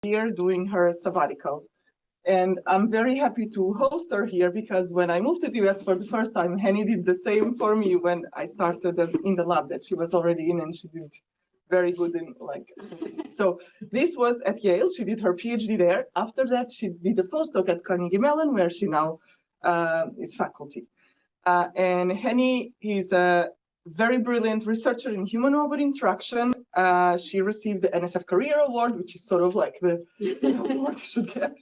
here doing her sabbatical. And I'm very happy to host her here because when I moved to the US for the first time, Henny did the same for me when I started in the lab that she was already in, and she did very good in so this was at Yale. She did her PhD there. After that, she did a postdoc at Carnegie Mellon, where she now is faculty. And Henny is a very brilliant researcher in human-robot interaction. She received the NSF Career Award, which is sort of like the award you should get,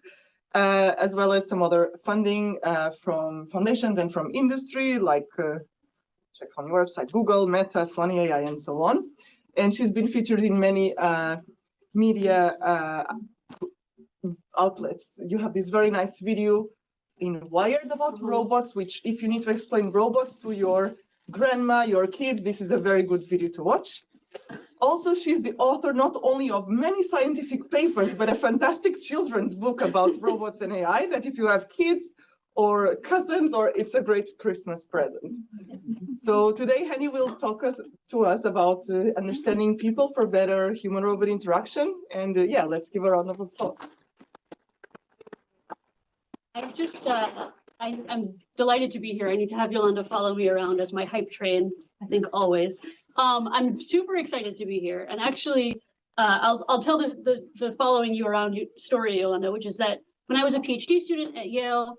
as well as some other funding from foundations and from industry, like check on your website, Google, Meta, Sony AI, and so on. And she's been featured in many media outlets. You have this very nice video in Wired about robots, which if you need to explain robots to your grandma, your kids, this is a very good video to watch. Also, she's the author not only of many scientific papers, but a fantastic children's book about robots and AI that if you have kids or cousins, or it's a great Christmas present. So today, Henny will talk to us about understanding people for better human-robot interaction. And yeah, let's give a round of applause. I'm delighted to be here. I need to have Yolanda follow me around as my hype train, I think always. I'm super excited to be here. And actually, I'll tell the following you around story, Yolanda, which is that when I was a PhD student at Yale,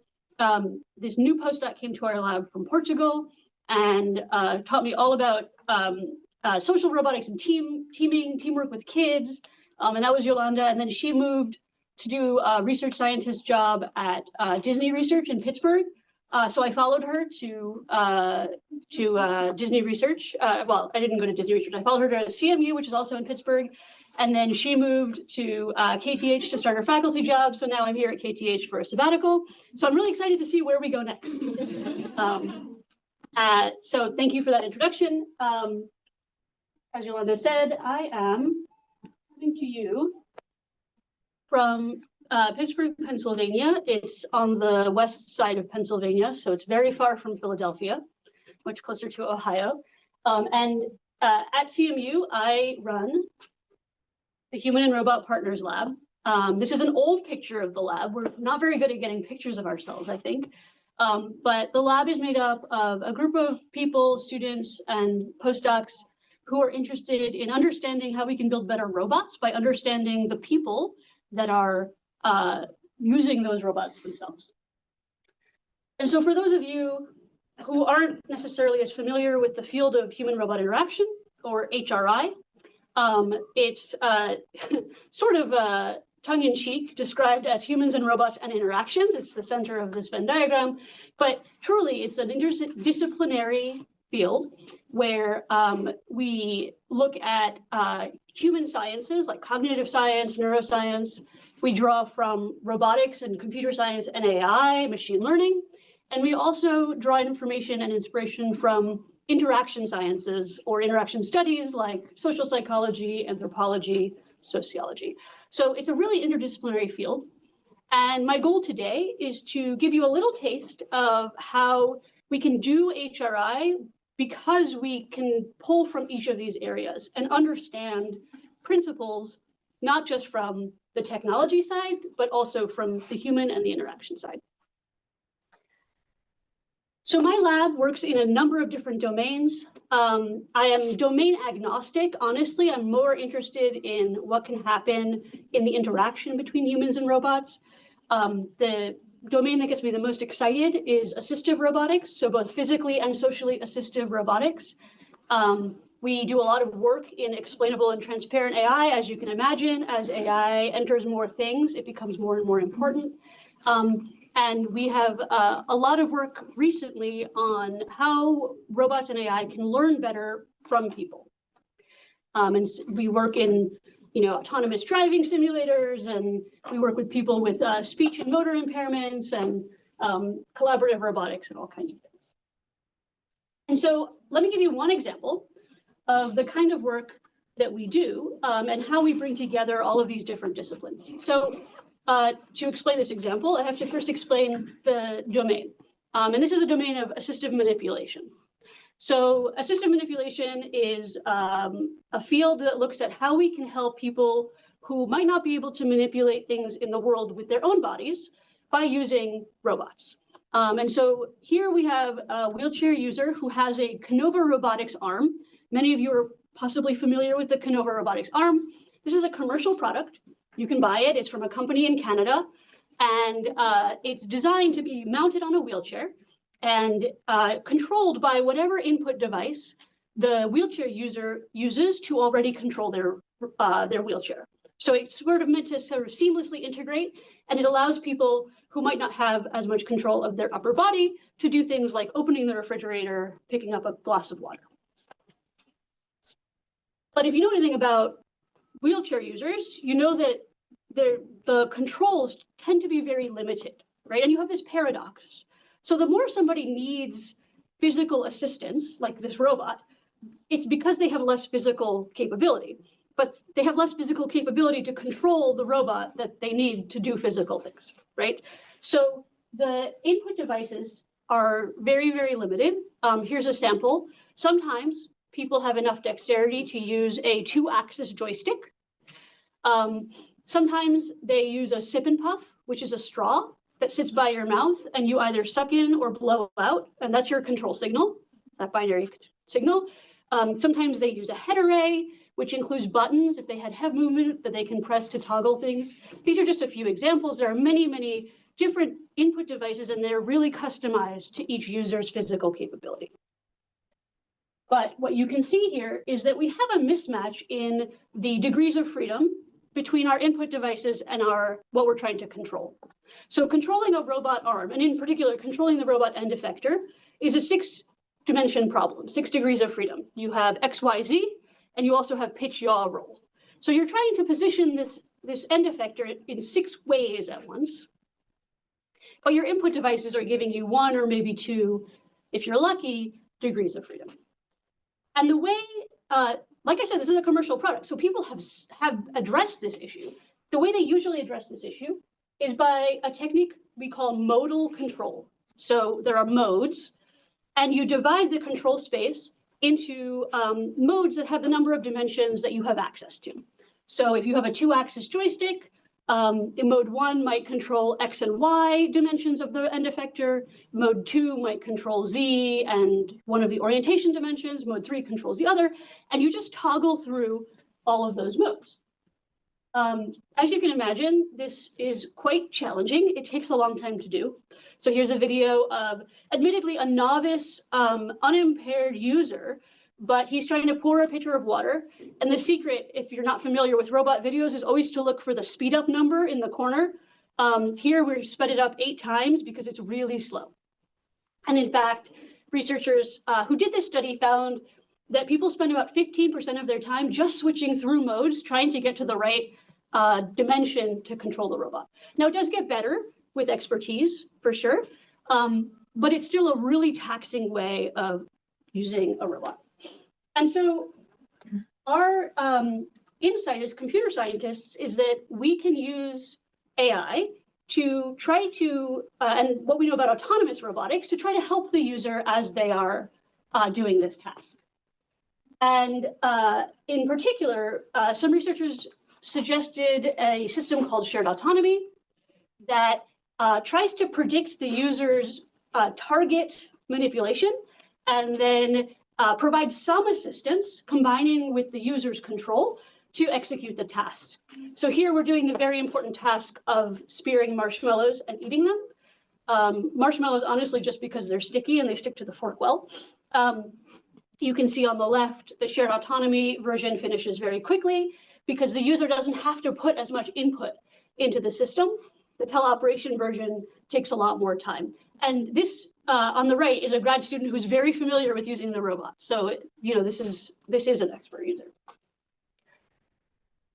this new postdoc came to our lab from Portugal and taught me all about social robotics and teamwork with kids. And that was Yolanda. And then she moved to do a research scientist job at Disney Research in Pittsburgh. So I followed her to Disney Research. Well, I didn't go to Disney Research. I followed her to CMU, which is also in Pittsburgh. And then she moved to KTH to start her faculty job. So now I'm here at KTH for a sabbatical. So I'm really excited to see where we go next. So thank you for that introduction. As Yolanda said, I am coming to you from Pittsburgh, Pennsylvania. It's on the west side of Pennsylvania, so it's very far from Philadelphia, much closer to Ohio. And at CMU, I run the Human and Robot Partners Lab. This is an old picture of the lab. We're not very good at getting pictures of ourselves, I think. But the lab is made up of a group of people, students, and postdocs who are interested in understanding how we can build better robots by understanding the people that are using those robots themselves. And so for those of you who aren't necessarily as familiar with the field of human-robot interaction, or HRI, it's sort of tongue-in-cheek described as humans and robots and interactions. It's the center of this Venn diagram, but truly it's an interdisciplinary field where we look at human sciences like cognitive science, neuroscience. We draw from robotics and computer science and AI, machine learning. And we also draw information and inspiration from interaction sciences or interaction studies like social psychology, anthropology, sociology. So it's a really interdisciplinary field. And my goal today is to give you a little taste of how we can do HRI because we can pull from each of these areas and understand principles, not just from the technology side, but also from the human and the interaction side. So my lab works in a number of different domains. I am domain agnostic. Honestly, I'm more interested in what can happen in the interaction between humans and robots. The domain that gets me the most excited is assistive robotics, so both physically and socially assistive robotics. We do a lot of work in explainable and transparent AI, as you can imagine. As AI enters more things, it becomes more and more important. And we have a lot of work recently on how robots and AI can learn better from people. And we work in autonomous driving simulators, and we work with people with speech and motor impairments and collaborative robotics and all kinds of things. And so let me give you one example of the kind of work that we do and how we bring together all of these different disciplines. So to explain this example, I have to first explain the domain. And this is a domain of assistive manipulation. So assistive manipulation is a field that looks at how we can help people who might not be able to manipulate things in the world with their own bodies by using robots. And so here we have a wheelchair user who has a Canova robotics arm. Many of you are possibly familiar with the Canova robotics arm. This is a commercial product. You can buy it. It's from a company in Canada. And it's designed to be mounted on a wheelchair and controlled by whatever input device the wheelchair user uses to already control their wheelchair. So it's sort of meant to sort of seamlessly integrate, and it allows people who might not have as much control of their upper body to do things like opening the refrigerator, picking up a glass of water. But if you know anything about wheelchair users, you know that the controls tend to be very limited, right? And you have this paradox. So the more somebody needs physical assistance, like this robot, it's because they have less physical capability. But they have less physical capability to control the robot that they need to do physical things, right? So the input devices are very, very limited. Here's a sample. Sometimes people have enough dexterity to use a 2-axis joystick. Sometimes they use a sip and puff, which is a straw that sits by your mouth, and you either suck in or blow out, and that's your control signal, that binary signal. Sometimes they use a head array, which includes buttons if they had head movement that they can press to toggle things. These are just a few examples. There are many, many different input devices, and they're really customized to each user's physical capability. But what you can see here is that we have a mismatch in the degrees of freedom between our input devices and what we're trying to control. So controlling a robot arm, and in particular, controlling the robot end effector, is a 6-dimension problem, 6 degrees of freedom. You have X, Y, Z, and you also have pitch, yaw, roll. So you're trying to position this end effector in 6 ways at once. But your input devices are giving you 1 or maybe 2, if you're lucky, degrees of freedom. And the way, like I said, this is a commercial product, so people have addressed this issue. The way they usually address this issue is by a technique we call modal control. So there are modes, and you divide the control space into modes that have the number of dimensions that you have access to. So if you have a 2-axis joystick, in mode 1 might control X and Y dimensions of the end effector. Mode 2 might control Z and one of the orientation dimensions. Mode 3 controls the other. And you just toggle through all of those modes. As you can imagine, this is quite challenging. It takes a long time to do. So here's a video of, admittedly, a novice, unimpaired user, but he's trying to pour a pitcher of water. And the secret, if you're not familiar with robot videos, is always to look for the speed up number in the corner. Here, we sped it up 8 times because it's really slow. And in fact, researchers who did this study found that people spend about 15% of their time just switching through modes, trying to get to the right dimension to control the robot. Now, it does get better with expertise, for sure, but it's still a really taxing way of using a robot. And so our insight as computer scientists is that we can use AI to try to, and what we know about autonomous robotics, to try to help the user as they are doing this task. And in particular, some researchers suggested a system called shared autonomy that tries to predict the user's target manipulation and then provide some assistance combining with the user's control to execute the task. So here we're doing the very important task of spearing marshmallows and eating them. Marshmallows, honestly, just because they're sticky and they stick to the fork well. You can see on the left, the shared autonomy version finishes very quickly because the user doesn't have to put as much input into the system. The teleoperation version takes a lot more time. And this on the right is a grad student who's very familiar with using the robot. So, you know, this is an expert user.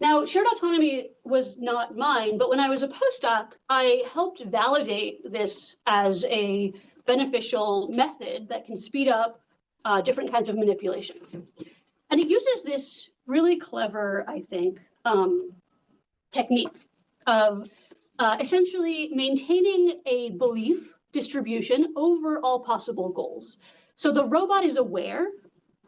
Now, shared autonomy was not mine, but when I was a postdoc, I helped validate this as a beneficial method that can speed up different kinds of manipulation. And it uses this really clever, I think, technique of essentially maintaining a belief distribution over all possible goals. So the robot is aware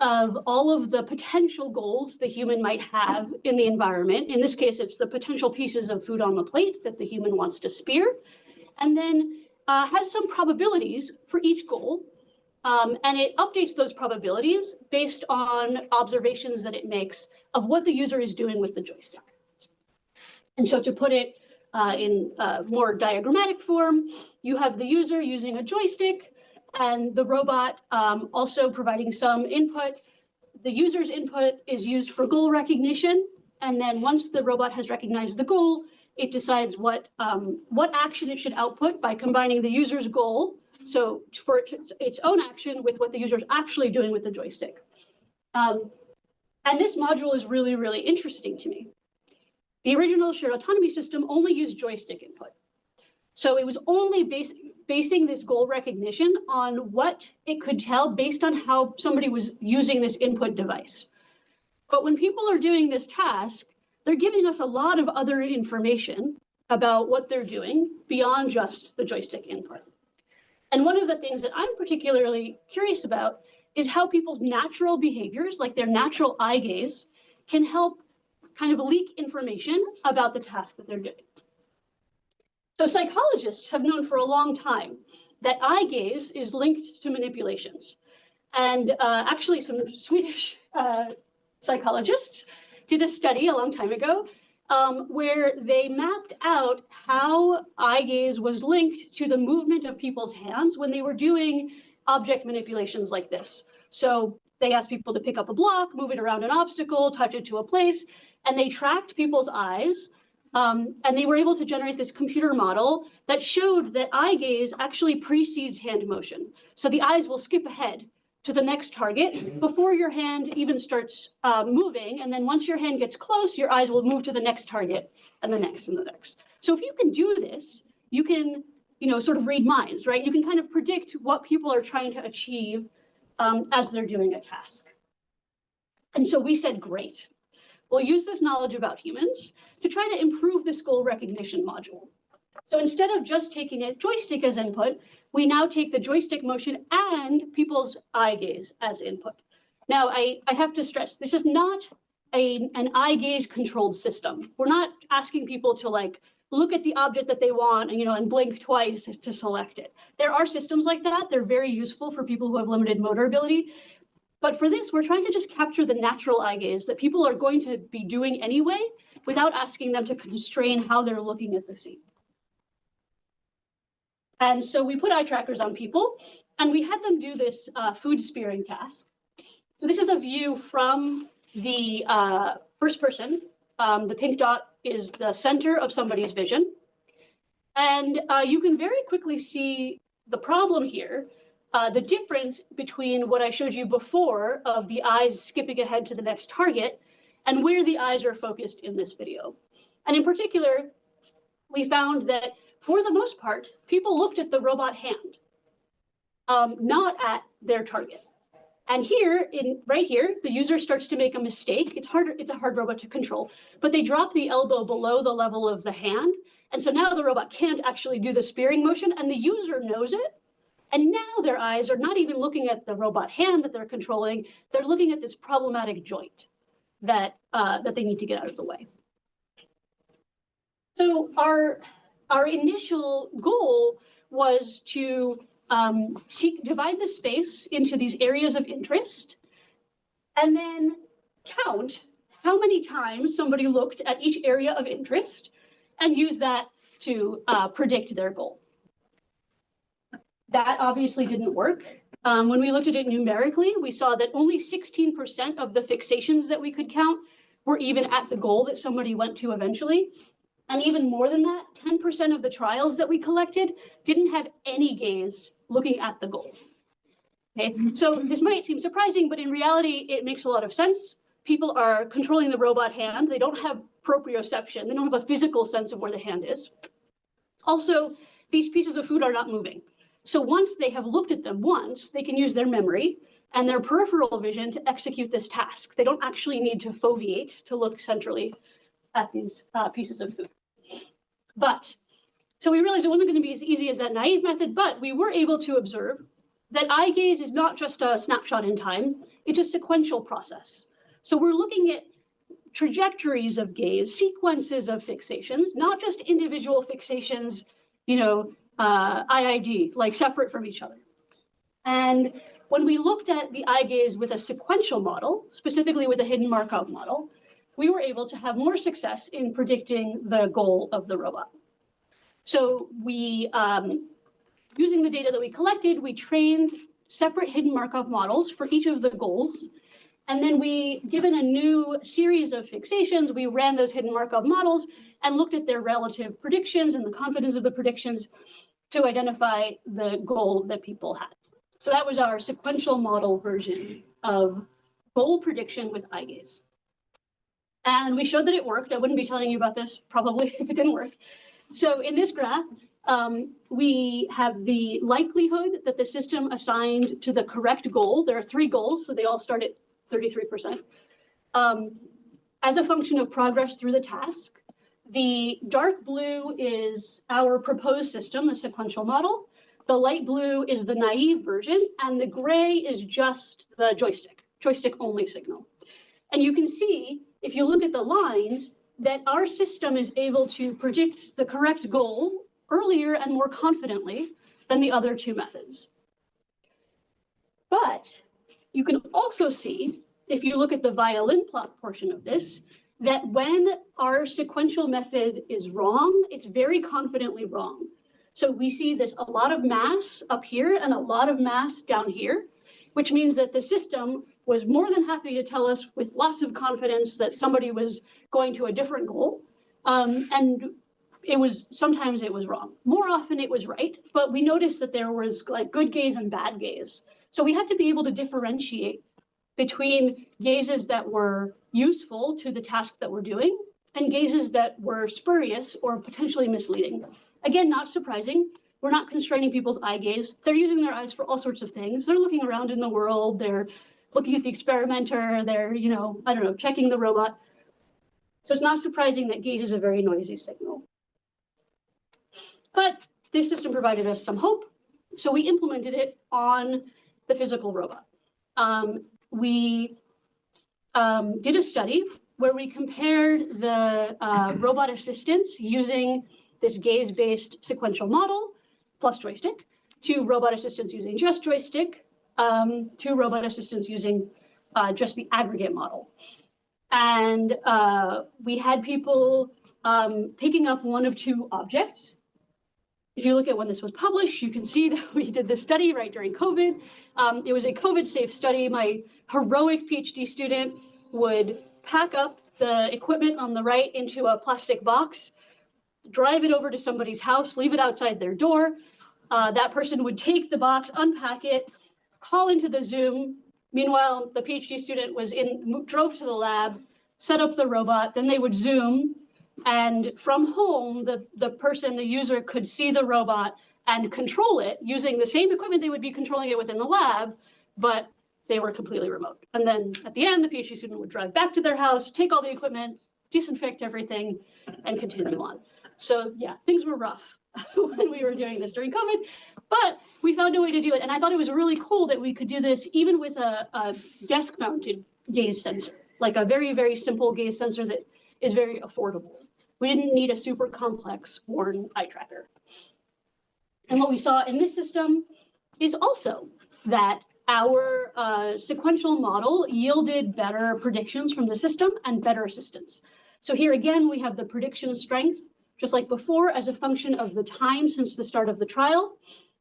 of all of the potential goals the human might have in the environment. In this case, it's the potential pieces of food on the plate that the human wants to spear, and then has some probabilities for each goal. And it updates those probabilities based on observations that it makes of what the user is doing with the joystick. And so to put it in more diagrammatic form, you have the user using a joystick and the robot also providing some input. The user's input is used for goal recognition. And then once the robot has recognized the goal, it decides what action it should output by combining the user's goal, so for its own action, with what the user is actually doing with the joystick. And this module is really, really interesting to me. The original shared autonomy system only used joystick input. So it was only basing this goal recognition on what it could tell based on how somebody was using this input device. But when people are doing this task, they're giving us a lot of other information about what they're doing beyond just the joystick input. And one of the things that I'm particularly curious about is how people's natural behaviors, like their natural eye gaze, can help kind of leak information about the task that they're doing. So psychologists have known for a long time that eye gaze is linked to manipulations. And actually some Swedish psychologists did a study a long time ago where they mapped out how eye gaze was linked to the movement of people's hands when they were doing object manipulations like this. So they asked people to pick up a block, move it around an obstacle, touch it to a place, and they tracked people's eyes. And they were able to generate this computer model that showed that eye gaze actually precedes hand motion. So the eyes will skip ahead to the next target before your hand even starts moving. And then once your hand gets close, your eyes will move to the next target and the next and the next. So if you can do this, you can, sort of read minds, right? You can kind of predict what people are trying to achieve as they're doing a task. And so we said, great. We'll use this knowledge about humans to try to improve this goal recognition module. So instead of just taking a joystick as input, we now take the joystick motion and people's eye gaze as input. Now, I have to stress, this is not an eye gaze controlled system. We're not asking people to look at the object that they want, and blink twice to select it. There are systems like that. They're very useful for people who have limited motor ability. But for this, we're trying to just capture the natural eye gaze that people are going to be doing anyway without asking them to constrain how they're looking at the scene. And so we put eye trackers on people, and we had them do this food spearing task. So this is a view from the first person. The pink dot is the center of somebody's vision. And you can very quickly see the problem here. The difference between what I showed you before of the eyes skipping ahead to the next target and where the eyes are focused in this video. And in particular, we found that for the most part, people looked at the robot hand, not at their target. And here, right here, the user starts to make a mistake. It's a hard robot to control, but they drop the elbow below the level of the hand. And so now the robot can't actually do the spearing motion, and the user knows it. And now their eyes are not even looking at the robot hand that they're controlling. They're looking at this problematic joint that they need to get out of the way. So our initial goal was to divide the space into these areas of interest and then count how many times somebody looked at each area of interest and use that to predict their goal. That obviously didn't work. When we looked at it numerically, we saw that only 16% of the fixations that we could count were even at the goal that somebody went to eventually. And even more than that, 10% of the trials that we collected didn't have any gaze looking at the goal. Okay, so this might seem surprising, but in reality, it makes a lot of sense. People are controlling the robot hand. They don't have proprioception. They don't have a physical sense of where the hand is. Also, these pieces of food are not moving. So once they have looked at them once, they can use their memory and their peripheral vision to execute this task. They don't actually need to foveate to look centrally at these pieces of food. So we realized it wasn't going to be as easy as that naive method, but we were able to observe that eye gaze is not just a snapshot in time, it's a sequential process. So we're looking at trajectories of gaze, sequences of fixations, not just individual fixations, IID, like separate from each other. And when we looked at the eye gaze with a sequential model, specifically with a hidden Markov model, we were able to have more success in predicting the goal of the robot. So we, using the data that we collected, we trained separate hidden Markov models for each of the goals. And then we, given a new series of fixations, we ran those hidden Markov models and looked at their relative predictions and the confidence of the predictions to identify the goal that people had. So that was our sequential model version of goal prediction with eye gaze. And we showed that it worked. I wouldn't be telling you about this probably if it didn't work. So in this graph, we have the likelihood that the system assigned to the correct goal. There are 3 goals, so they all start at 33%. As a function of progress through the task, the dark blue is our proposed system, the sequential model. The light blue is the naive version, and the gray is just the joystick only signal. And you can see, if you look at the lines, that our system is able to predict the correct goal earlier and more confidently than the other 2 methods. But you can also see, if you look at the violin plot portion of this, that when our sequential method is wrong, it's very confidently wrong. So we see this a lot of mass up here and a lot of mass down here, which means that the system was more than happy to tell us with lots of confidence that somebody was going to a different goal. And sometimes it was wrong. More often it was right, but we noticed that there was like good gaze and bad gaze. So we had to be able to differentiate between gazes that were useful to the task that we're doing and gazes that were spurious or potentially misleading. Again, not surprising. We're not constraining people's eye gaze. They're using their eyes for all sorts of things. They're looking around in the world. They're looking at the experimenter. They're, checking the robot. So it's not surprising that gaze is a very noisy signal. But this system provided us some hope. So we implemented it on the physical robot. We did a study where we compared the robot assistants using this gaze-based sequential model plus joystick to robot assistants using just joystick to robot assistants using just the aggregate model. And we had people picking up one of 2 objects. If you look at when this was published, you can see that we did this study right during COVID. It was a COVID-safe study. My heroic PhD student would pack up the equipment on the right into a plastic box, drive it over to somebody's house, leave it outside their door. That person would take the box, unpack it, call into the Zoom. Meanwhile, the PhD student drove to the lab, set up the robot, then they would Zoom. And from home, the user could see the robot and control it using the same equipment they would be controlling it with in the lab, but they were completely remote. And then at the end, the PhD student would drive back to their house, take all the equipment, disinfect everything, and continue on. So yeah, things were rough when we were doing this during COVID, but we found a way to do it. And I thought it was really cool that we could do this even with a desk-mounted gaze sensor, like a very, very simple gaze sensor that is very affordable. We didn't need a super complex worn eye tracker. And what we saw in this system is also that our sequential model yielded better predictions from the system and better assistance. So here again, we have the prediction strength, just like before, as a function of the time since the start of the trial.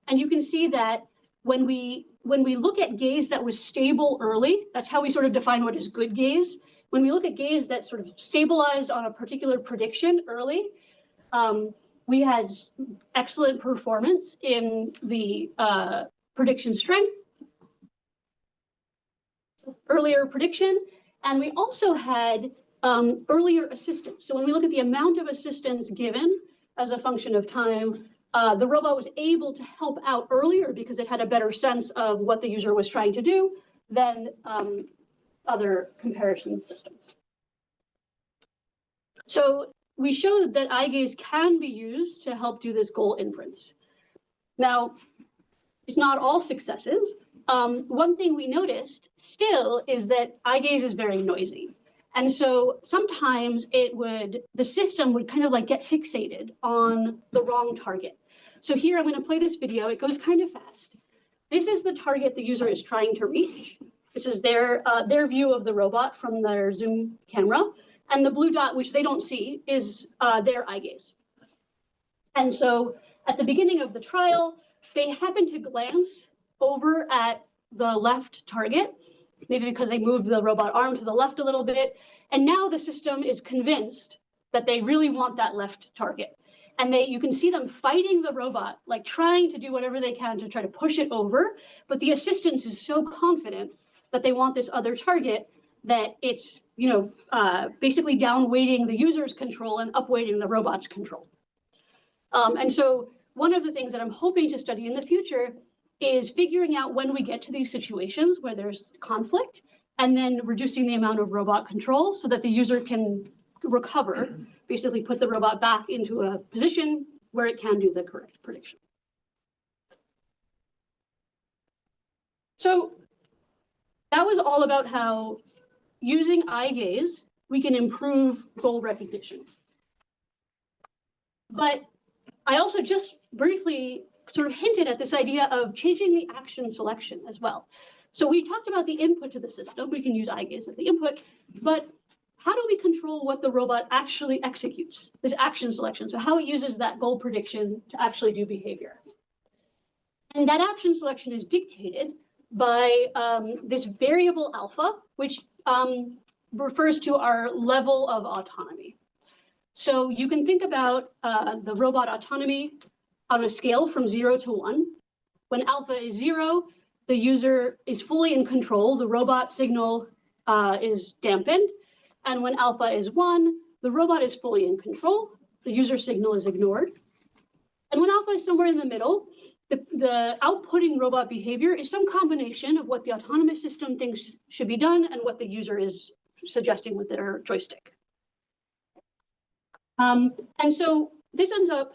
And you can see that when we look at gaze that was stable early, that's how we sort of define what is good gaze. When we look at gaze that sort of stabilized on a particular prediction early, we had excellent performance in the prediction strength, so earlier prediction, and we also had earlier assistance. So when we look at the amount of assistance given as a function of time, the robot was able to help out earlier because it had a better sense of what the user was trying to do than other comparison systems. So we showed that eye gaze can be used to help do this goal inference. Now, it's not all successes. One thing we noticed still is that eye gaze is very noisy. And so sometimes the system would kind of like get fixated on the wrong target. So here I'm going to play this video. It goes kind of fast. This is the target the user is trying to reach. This is their view of the robot from their zoom camera. And the blue dot, which they don't see, is their eye gaze. And so at the beginning of the trial, they happen to glance over at the left target, maybe because they moved the robot arm to the left a little bit. And now the system is convinced that they really want that left target. And you can see them fighting the robot, like trying to do whatever they can to try to push it over. But the assistance is so confident that they want this other target that it's, basically down-weighting the user's control and up-weighting the robot's control. And so one of the things that I'm hoping to study in the future is figuring out when we get to these situations where there's conflict and then reducing the amount of robot control so that the user can recover, basically put the robot back into a position where it can do the correct prediction. So that was all about how using eye gaze, we can improve goal recognition. But I also just briefly sort of hinted at this idea of changing the action selection as well. So we talked about the input to the system. We can use eye gaze as the input, but how do we control what the robot actually executes, this action selection? So how it uses that goal prediction to actually do behavior. And that action selection is dictated by this variable alpha, which refers to our level of autonomy. So you can think about the robot autonomy on a scale from 0 to 1. When alpha is 0, the user is fully in control. The robot signal is dampened. And when alpha is 1, the robot is fully in control. The user signal is ignored. And when alpha is somewhere in the middle, the outputting robot behavior is some combination of what the autonomous system thinks should be done and what the user is suggesting with their joystick. And so this ends up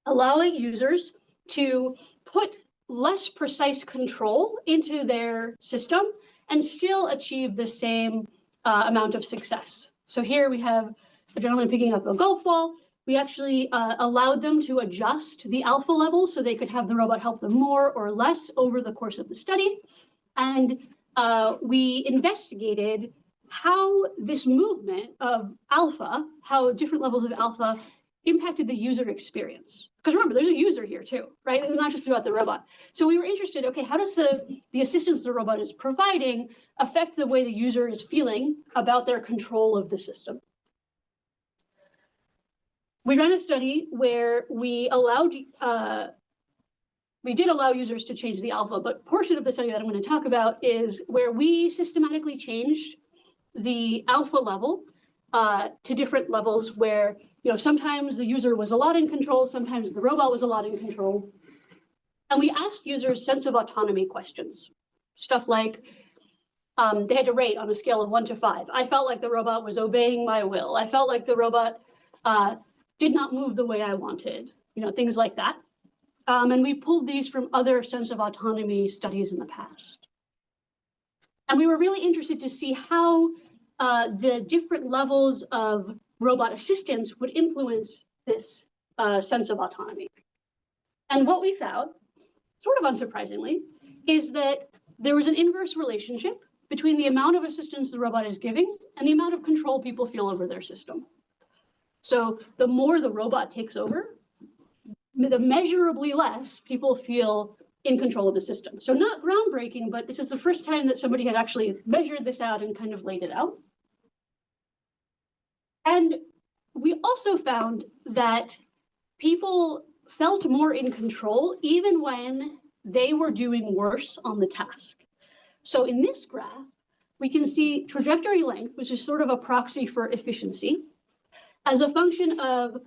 allowing users to put less precise control into their system and still achieve the same amount of success. So here we have a gentleman picking up a golf ball. We actually allowed them to adjust the alpha level so they could have the robot help them more or less over the course of the study. And we investigated how this movement of alpha, how different levels of alpha impacted the user experience. Because remember, there's a user here too, right? This is not just about the robot. So we were interested, okay, how does the assistance the robot is providing affect the way the user is feeling about their control of the system? We ran a study where we did allow users to change the alpha, but portion of the study that I'm going to talk about is where we systematically changed the alpha level to different levels where, sometimes the user was a lot in control, sometimes the robot was a lot in control. And we asked users sense of autonomy questions, stuff like they had to rate on a scale of 1 to 5. I felt like the robot was obeying my will. I felt like the robot did not move the way I wanted, things like that. And we pulled these from other sense of autonomy studies in the past. And we were really interested to see how the different levels of robot assistance would influence this sense of autonomy. And what we found, sort of unsurprisingly, is that there was an inverse relationship between the amount of assistance the robot is giving and the amount of control people feel over their system. So the more the robot takes over, the measurably less people feel in control of the system. So not groundbreaking, but this is the first time that somebody had actually measured this out and kind of laid it out. And we also found that people felt more in control even when they were doing worse on the task. So in this graph, we can see trajectory length, which is sort of a proxy for efficiency, as a function of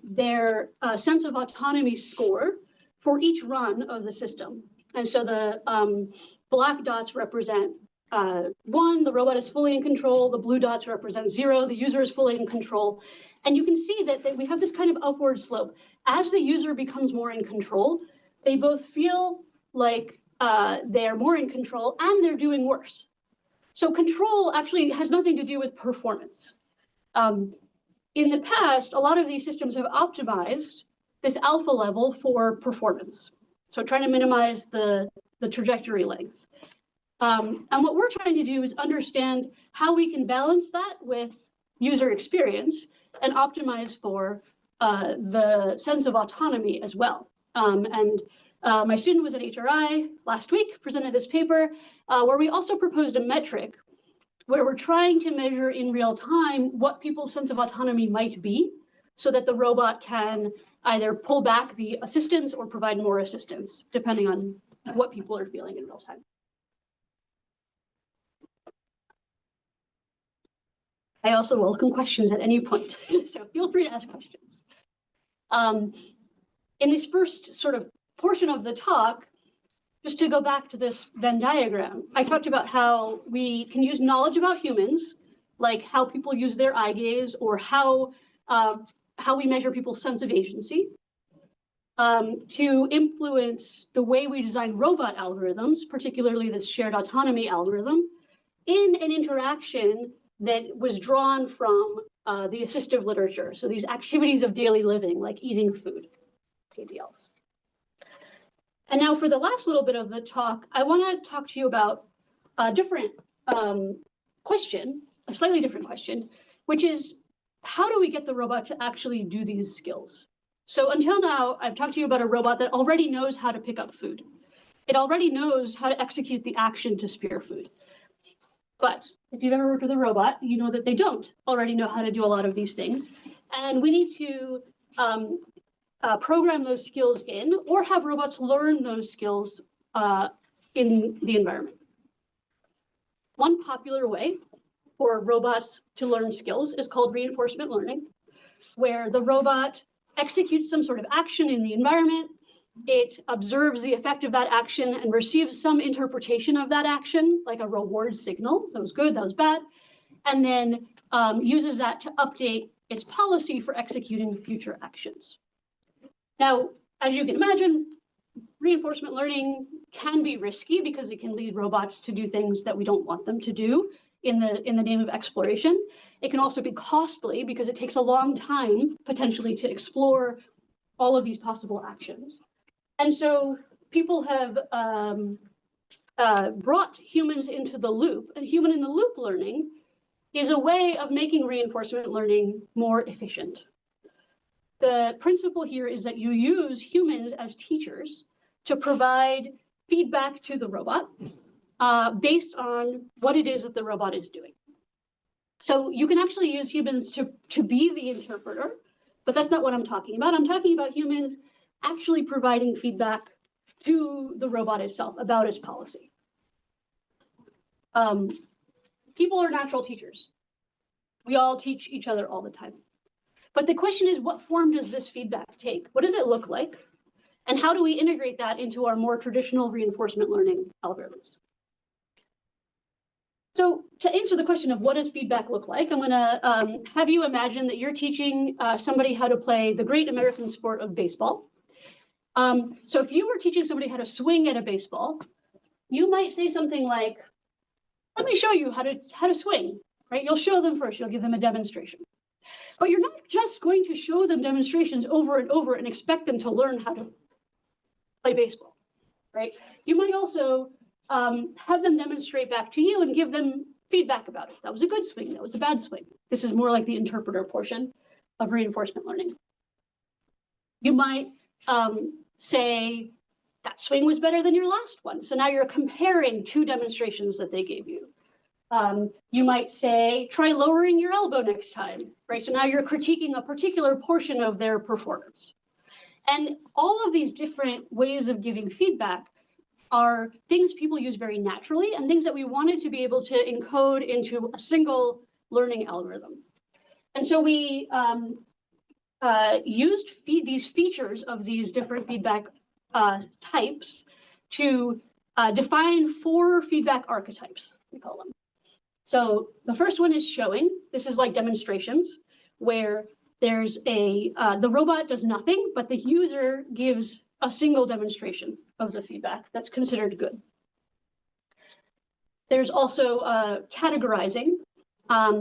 their sense of autonomy score for each run of the system. And so the black dots represent 1, the robot is fully in control, the blue dots represent 0, the user is fully in control. And you can see that we have this kind of upward slope. As the user becomes more in control, they both feel like they're more in control and they're doing worse. So control actually has nothing to do with performance. In the past, a lot of these systems have optimized this alpha level for performance. So trying to minimize the trajectory length. And what we're trying to do is understand how we can balance that with user experience and optimize for the sense of autonomy as well. My student was at HRI last week, presented this paper, where we also proposed a metric where we're trying to measure in real time what people's sense of autonomy might be so that the robot can either pull back the assistance or provide more assistance, depending on what people are feeling in real time. I also welcome questions at any point, so feel free to ask questions. In this first sort of portion of the talk, just to go back to this Venn diagram, I talked about how we can use knowledge about humans, like how people use their eye gaze or how we measure people's sense of agency, to influence the way we design robot algorithms, particularly this shared autonomy algorithm, in an interaction that was drawn from the assistive literature. So these activities of daily living, like eating food, ADLs. And now for the last little bit of the talk, I want to talk to you about a different question, a slightly different question, which is how do we get the robot to actually do these skills? So until now, I've talked to you about a robot that already knows how to pick up food. It already knows how to execute the action to spear food. But if you've ever worked with a robot, you know that they don't already know how to do a lot of these things. And we need to program those skills in or have robots learn those skills in the environment. One popular way for robots to learn skills is called reinforcement learning, where the robot executes some sort of action in the environment. It observes the effect of that action and receives some interpretation of that action, like a reward signal. That was good, that was bad. And then uses that to update its policy for executing future actions. Now, as you can imagine, reinforcement learning can be risky because it can lead robots to do things that we don't want them to do in the name of exploration. It can also be costly because it takes a long time potentially to explore all of these possible actions. And so people have brought humans into the loop, and human in the loop learning is a way of making reinforcement learning more efficient. The principle here is that you use humans as teachers to provide feedback to the robot based on what it is that the robot is doing. So you can actually use humans to be the interpreter, but that's not what I'm talking about. I'm talking about humans actually providing feedback to the robot itself about its policy. People are natural teachers. We all teach each other all the time. But the question is, what form does this feedback take? What does it look like? And how do we integrate that into our more traditional reinforcement learning algorithms? So to answer the question of what does feedback look like, I'm gonna have you imagine that you're teaching somebody how to play the great American sport of baseball. So if you were teaching somebody how to swing at a baseball, you might say something like, let me show you how to swing, right? You'll show them first, you'll give them a demonstration. But you're not just going to show them demonstrations over and over and expect them to learn how to play baseball, right? You might also have them demonstrate back to you and give them feedback about it. That was a good swing, that was a bad swing. This is more like the interpreter portion of reinforcement learning. You might say, that swing was better than your last one. So now you're comparing two demonstrations that they gave you. You might say, try lowering your elbow next time, right? So now you're critiquing a particular portion of their performance. And all of these different ways of giving feedback are things people use very naturally and things that we wanted to be able to encode into a single learning algorithm. And so we used these features of these different feedback types to define 4 feedback archetypes, we call them. So the first one is showing. This is like demonstrations where there's the robot does nothing, but the user gives a single demonstration of the feedback that's considered good. There's also categorizing.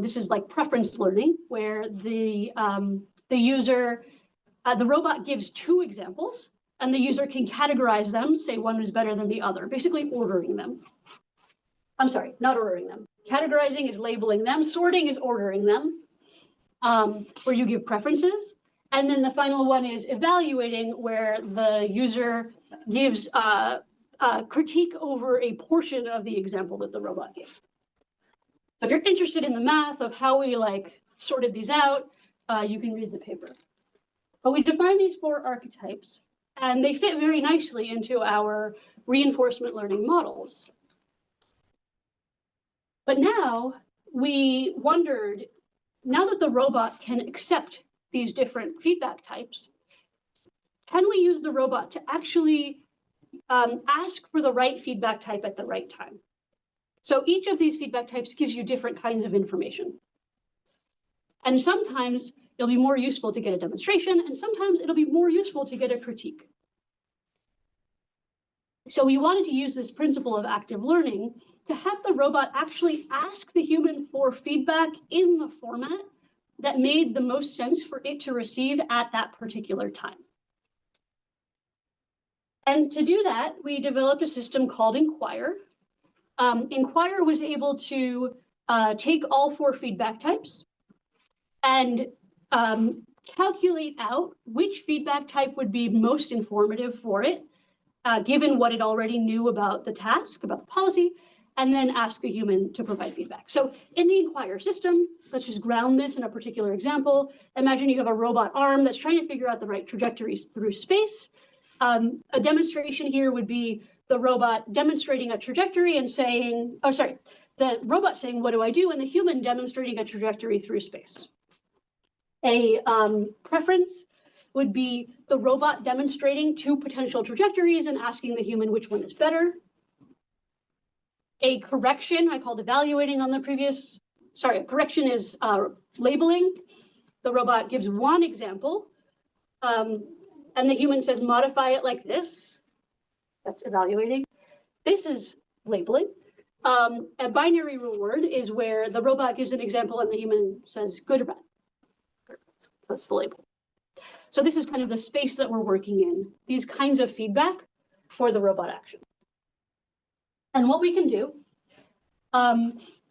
This is like preference learning, where the robot gives two examples, and the user can categorize them, say one is better than the other, basically ordering them. I'm sorry, not ordering them. Categorizing is labeling them. Sorting is ordering them, where you give preferences. And then the final one is evaluating, where the user gives critique over a portion of the example that the robot gave. So if you're interested in the math of how we sorted these out, you can read the paper. But we define these four archetypes, and they fit very nicely into our reinforcement learning models. But now we wondered, now that the robot can accept these different feedback types, can we use the robot to actually ask for the right feedback type at the right time? So each of these feedback types gives you different kinds of information. And sometimes it'll be more useful to get a demonstration, and sometimes it'll be more useful to get a critique. So we wanted to use this principle of active learning to have the robot actually ask the human for feedback in the format that made the most sense for it to receive at that particular time. And to do that, we developed a system called Inquire. Inquire was able to take all four feedback types and calculate out which feedback type would be most informative for it, given what it already knew about the task, about the policy, and then ask a human to provide feedback. So in the Inquire system, let's just ground this in a particular example. Imagine you have a robot arm that's trying to figure out the right trajectories through space. A demonstration here would be the robot demonstrating a trajectory and saying, the robot saying, what do I do? And the human demonstrating a trajectory through space. A preference would be the robot demonstrating two potential trajectories and asking the human which one is better. A correction, I called evaluating on the previous, a correction is labeling. The robot gives one example, and the human says, modify it like this. That's evaluating. This is labeling. A binary reward is where the robot gives an example and the human says good or bad. That's the label. So this is kind of the space that we're working in, these kinds of feedback for the robot action. And what we can do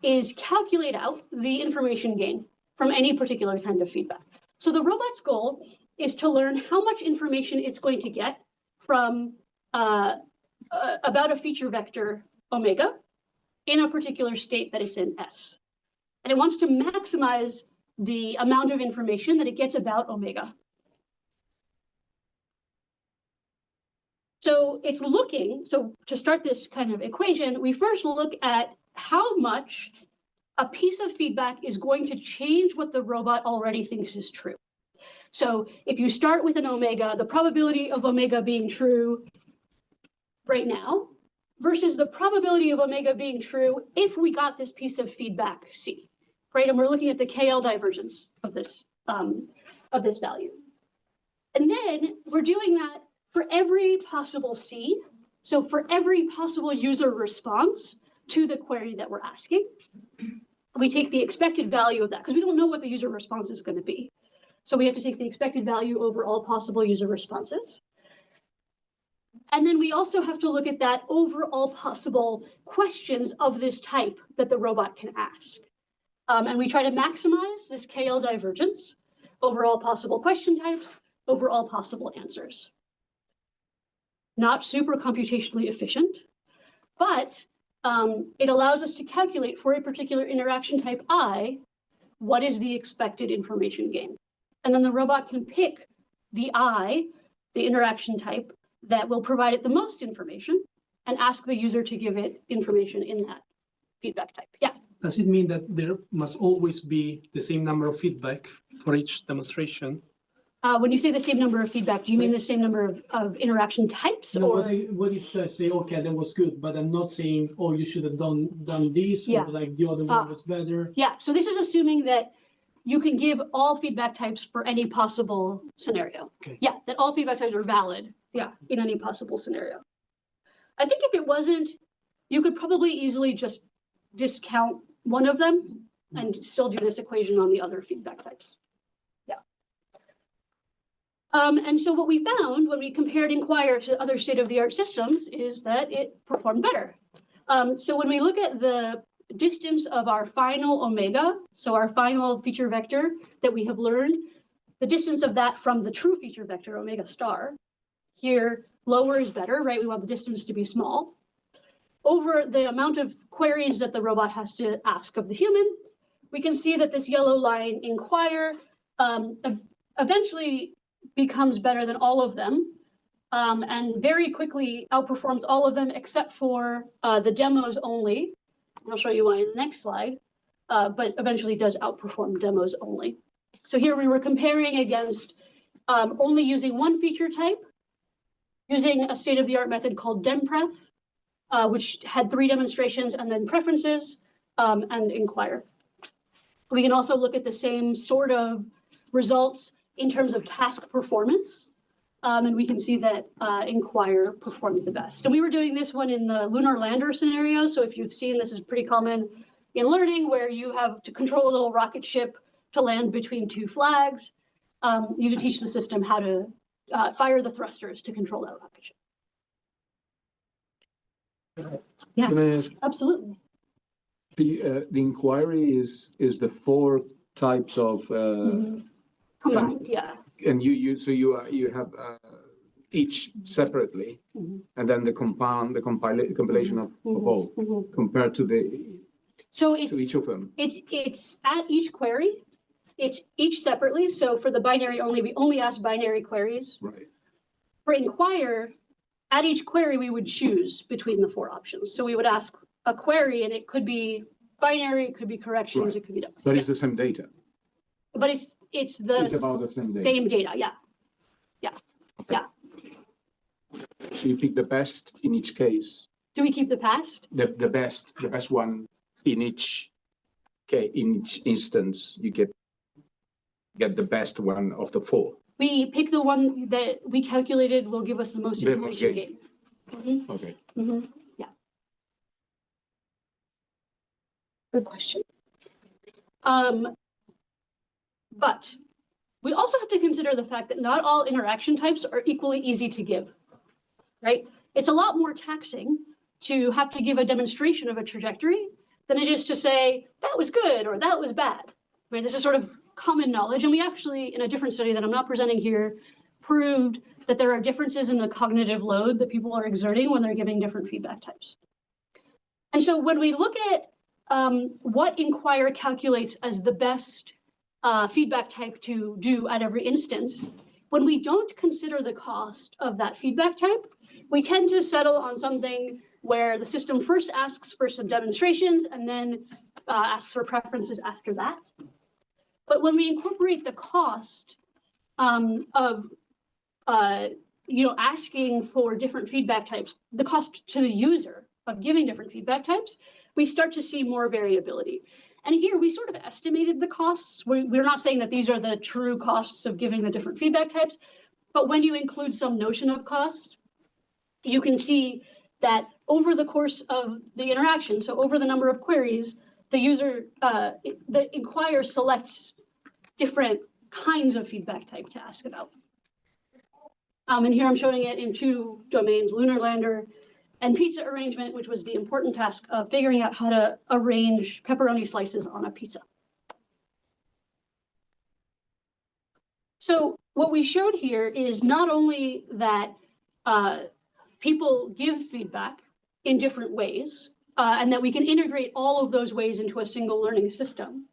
is calculate out the information gain from any particular kind of feedback. So the robot's goal is to learn how much information it's going to get from about a feature vector omega in a particular state that it's in S. And it wants to maximize the amount of information that it gets about omega. So it's looking, so to start this kind of equation, we first look at how much a piece of feedback is going to change what the robot already thinks is true. So if you start with an omega, the probability of omega being true right now versus the probability of omega being true if we got this piece of feedback C, right? And we're looking at the KL divergence of this value. And then we're doing that for every possible C. So for every possible user response to the query that we're asking, we take the expected value of that because we don't know what the user response is going to be. So we have to take the expected value over all possible user responses. And then we also have to look at that over all possible questions of this type that the robot can ask. And we try to maximize this KL divergence over all possible question types, over all possible answers. Not super computationally efficient, but it allows us to calculate for a particular interaction type I, what is the expected information gain? And then the robot can pick the I, the interaction type, that will provide it the most information and ask the user to give it information in that feedback type. Yeah. Does it mean that there must always be the same number of feedback for each demonstration? When you say the same number of feedback, do you mean the same number of interaction types? No, or what if I say, okay, that was good, but I'm not saying, oh, you should have done this, Yeah. or like the other one was better. Yeah, so this is assuming that you can give all feedback types for any possible scenario. Okay. Yeah, that all feedback types are valid, yeah, in any possible scenario. I think if it wasn't, you could probably easily just discount one of them and still do this equation on the other feedback types. Yeah. And so what we found when we compared Inquire to other state-of-the-art systems is that it performed better. So when we look at the distance of our final omega, so our final feature vector that we have learned, the distance of that from the true feature vector, omega star, here lower is better, right? We want the distance to be small. Over the amount of queries that the robot has to ask of the human, we can see that this yellow line, Inquire, eventually becomes better than all of them, and very quickly outperforms all of them except for the demos only. I'll show you why in the next slide, but eventually does outperform demos only. So here we were comparing against only using one feature type, using a state-of-the-art method called DemPref, which had 3 demonstrations, and then preferences and Inquire. We can also look at the same sort of results in terms of task performance. And we can see that Inquire performed the best. And we were doing this one in the lunar lander scenario. So if you've seen, this is pretty common in learning, where you have to control a little rocket ship to land between 2 flags. You have to teach the system how to fire the thrusters to control that rocket ship. Yeah, Can I ask, absolutely. the inquiry is the 4 types of Combined, yeah. and you have each separately, and then the compilation of all compared to So it's each of them. it's at each query, it's each separately. So for the binary only, we only ask binary queries. Right. For Inquire, at each query, we would choose between the 4 options. So we would ask a query, and it could be binary, it could be corrections, Right. it could be double. But it's the same data. But it's It's about the same data. same data, yeah. So you pick the best in each case. Do we keep the past? The best one in each case, in each instance, you get the best one of the 4. We pick the one that we calculated will give us the most The most information gain. Okay. Yeah. Good question. But we also have to consider the fact that not all interaction types are equally easy to give, right? It's a lot more taxing to have to give a demonstration of a trajectory than it is to say, that was good or that was bad, right? This is sort of common knowledge. And we actually, in a different study that I'm not presenting here, proved that there are differences in the cognitive load that people are exerting when they're giving different feedback types. And so when we look at what Inquire calculates as the best feedback type to do at every instance, when we don't consider the cost of that feedback type, we tend to settle on something where the system first asks for some demonstrations and then asks for preferences after that. But when we incorporate the cost of asking for different feedback types, the cost to the user of giving different feedback types, we start to see more variability. And here we sort of estimated the costs. We're not saying that these are the true costs of giving the different feedback types, but when you include some notion of cost, you can see that over the course of the interaction, so over the number of queries, the user, the Inquire selects different kinds of feedback type to ask about. And here I'm showing it in 2 domains, lunar lander and pizza arrangement, which was the important task of figuring out how to arrange pepperoni slices on a pizza. So what we showed here is not only that people give feedback in different ways, and that we can integrate all of those ways into a single learning system,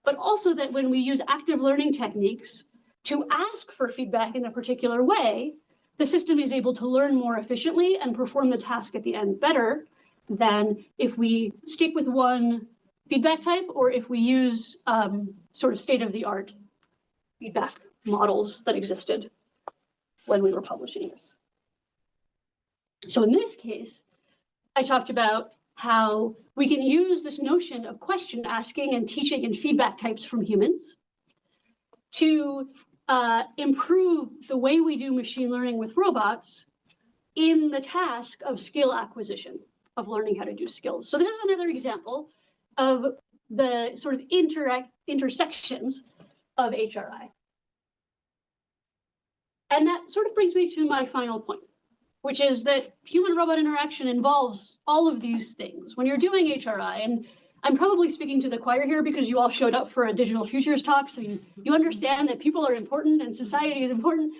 but also that when we use active learning techniques to ask for feedback in a particular way, the system is able to learn more efficiently and perform the task at the end better than if we stick with one feedback type or if we use sort of state-of-the-art feedback models that existed when we were publishing this. So in this case, I talked about how we can use this notion of question asking and teaching and feedback types from humans to improve the way we do machine learning with robots in the task of skill acquisition, of learning how to do skills. So this is another example of the sort of intersections of HRI. And that sort of brings me to my final point, which is that human-robot interaction involves all of these things. When you're doing HRI, and I'm probably speaking to the choir here because you all showed up for a Digital Futures talk, so you understand that people are important and society is important.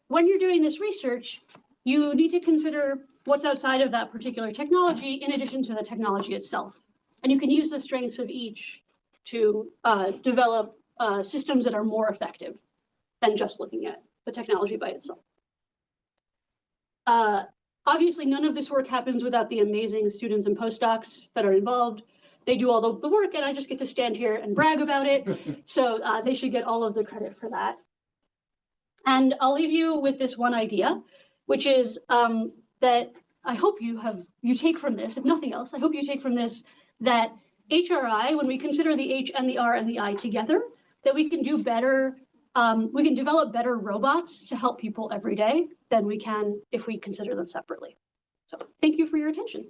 When you're doing this research, you need to consider what's outside of that particular technology in addition to the technology itself. And you can use the strengths of each to develop systems that are more effective than just looking at the technology by itself. Obviously, none of this work happens without the amazing students and postdocs that are involved. They do all the work, and I just get to stand here and brag about it. So they should get all of the credit for that. And I'll leave you with this one idea, which is that I hope you take from this, if nothing else, I hope you take from this that HRI, when we consider the H and the R and the I together, that we can do better, we can develop better robots to help people every day than we can if we consider them separately. So thank you for your attention.